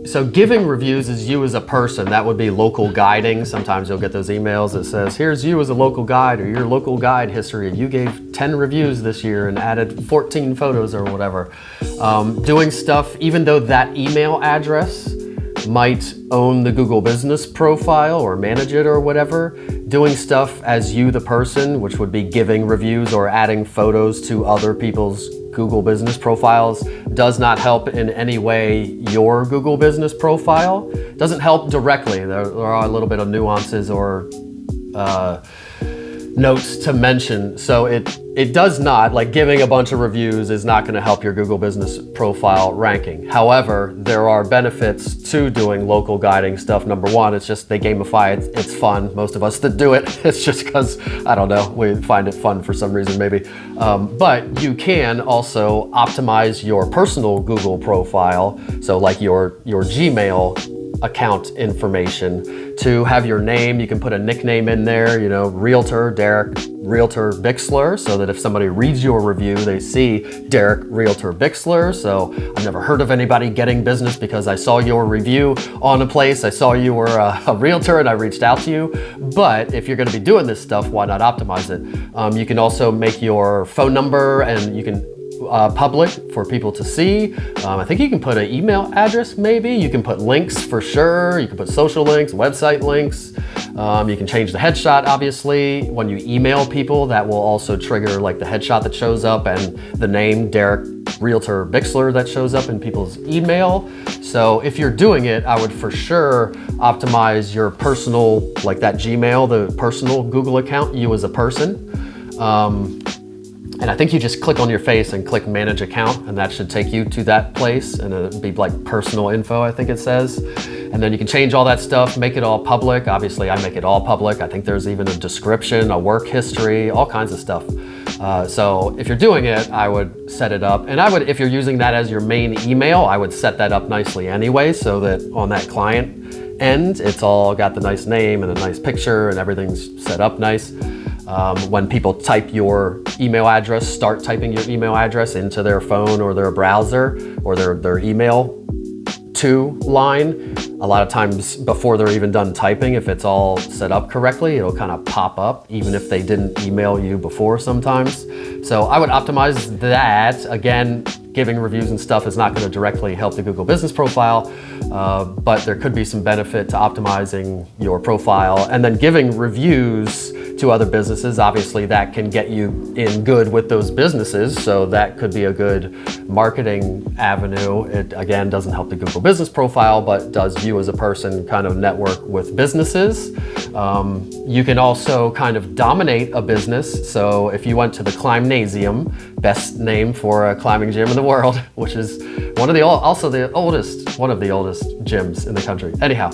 So giving reviews is you as a person. That would be local guiding. Sometimes you'll get those emails that says, here's you as a local guide, or your local guide history. You gave 10 reviews this year and added 14 photos or whatever. Doing stuff, even though that email address might own the Google Business Profile or manage it or whatever, doing stuff as you the person, which would be giving reviews or adding photos to other people's Google Business Profiles, does not help in any way your Google Business Profile. Doesn't help directly. There are a little bit of nuances or notes to mention. So it does not, like giving a bunch of reviews is not going to help your Google Business Profile ranking. However, there are benefits to doing local guiding stuff. Number one, it's just they gamify it. It's fun. Most of us that do it, it's just because, I don't know, we find it fun for some reason maybe. But you can also optimize your personal Google profile. So like your Gmail account information to have your name. You can put a nickname in there, you know, Realtor Derek Realtor Bixler, so that if somebody reads your review, they see Derek Realtor Bixler. So I've never heard of anybody getting business because I saw your review on a place, I saw you were a realtor and I reached out to you. But if you're going to be doing this stuff, why not optimize it? You can also make your phone number and you can public for people to see. I think you can put an email address maybe. You can put links for sure. You can put social links, website links. You can change the headshot, obviously. When you email people, that will also trigger like the headshot that shows up and the name Derek Realtor Bixler that shows up in people's email. So if you're doing it, I would for sure optimize your personal, like that Gmail, the personal Google account, you as a person. And I think you just click on your face and click manage account, and that should take you to that place, and it'll be like personal info, I think it says. And then you can change all that stuff, make it all public. Obviously I make it all public. I think there's even a description, a work history, all kinds of stuff. So if you're doing it, I would set it up. And I would, if you're using that as your main email, I would set that up nicely anyway, so that on that client end, it's all got the nice name and a nice picture and everything's set up nice. When people type your email address, start typing your email address into their phone or their browser or their email to line, a lot of times before they're even done typing, if it's all set up correctly, it'll kind of pop up even if they didn't email you before sometimes. So I would optimize that. Again, giving reviews and stuff is not going to directly help the Google Business Profile, but there could be some benefit to optimizing your profile. And then giving reviews to other businesses, obviously that can get you in good with those businesses, so that could be a good marketing avenue. It again doesn't help the Google Business Profile, but does you as a person kind of network with businesses. You can also kind of dominate a business. So if you went to the Climbnasium, best name for a climbing gym in the world, which is one of the oldest gyms in the country. Anyhow,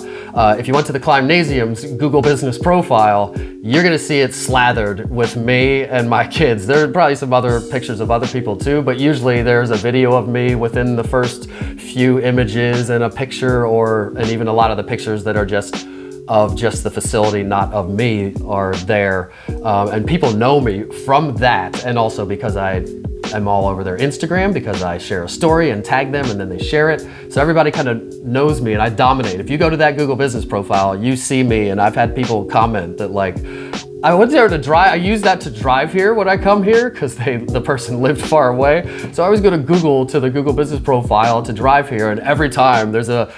if you went to the Climbnasium's Google Business Profile, you're gonna see it slathered with me and my kids. There are probably some other pictures of other people too, but usually there's a video of me within the first few images and a picture, and even a lot of the pictures that are just of just the facility, not of me, are there. And people know me from that, and also because I'm all over their Instagram, because I share a story and tag them and then they share it. So everybody kind of knows me and I dominate. If you go to that Google Business Profile, you see me, and I've had people comment that like, I went there to drive, I use that to drive here when I come here because the person lived far away. So I always go to Google, to the Google Business Profile to drive here, and every time there's a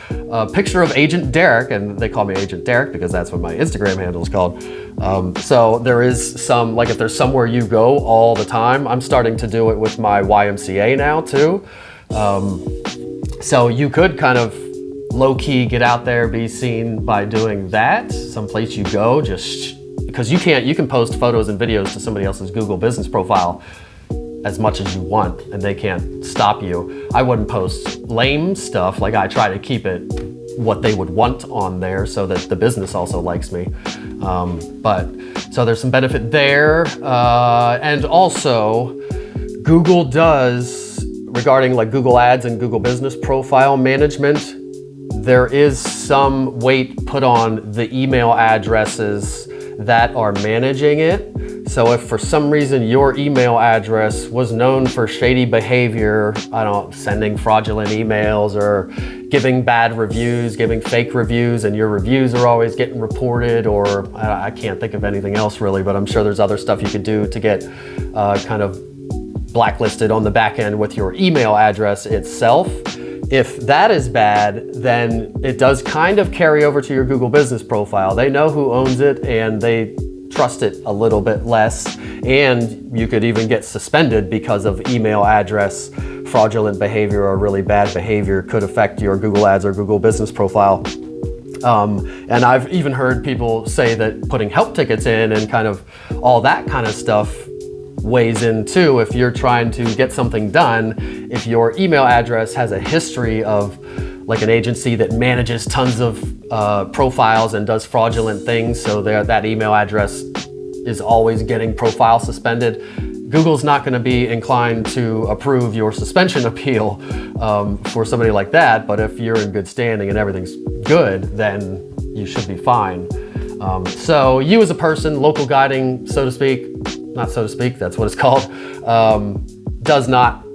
picture of Agent Derek, and they call me Agent Derek because that's what my Instagram handle is called. So there is some, like if there's somewhere you go all the time, I'm starting to do it with my YMCA now too. So you could kind of low-key get out there, be seen by doing that. Someplace you go, just because you can post photos and videos to somebody else's Google Business Profile as much as you want, and they can't stop you. I wouldn't post lame stuff. Like I try to keep it what they would want on there so that the business also likes me. But so there's some benefit there. And also Google does, regarding like Google Ads and Google Business Profile management, there is some weight put on the email addresses that are managing it. So if for some reason your email address was known for shady behavior, I don't know, sending fraudulent emails or giving bad reviews, giving fake reviews, and your reviews are always getting reported, or I can't think of anything else really, but I'm sure there's other stuff you could do to get kind of blacklisted on the back end with your email address itself. If that is bad, then it does kind of carry over to your Google business profile. They know who owns it and they trust it a little bit less, and you could even get suspended because of email address fraudulent behavior or really bad behavior could affect your Google Ads or Google business profile. And I've even heard people say that putting help tickets in and kind of all that kind of stuff weighs in too. If you're trying to get something done, if your email address has a history of like an agency that manages tons of profiles and does fraudulent things, so that email address is always getting profile suspended, Google's not going to be inclined to approve your suspension appeal for somebody like that. But if you're in good standing and everything's good, then you should be fine. So you as a person, local guiding, so to speak, not so to speak, that's what it's called, does not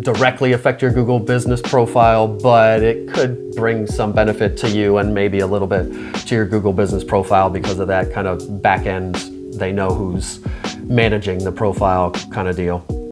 directly affect your Google business profile, but it could bring some benefit to you and maybe a little bit to your Google business profile because of that kind of back end, they know who's managing the profile kind of deal.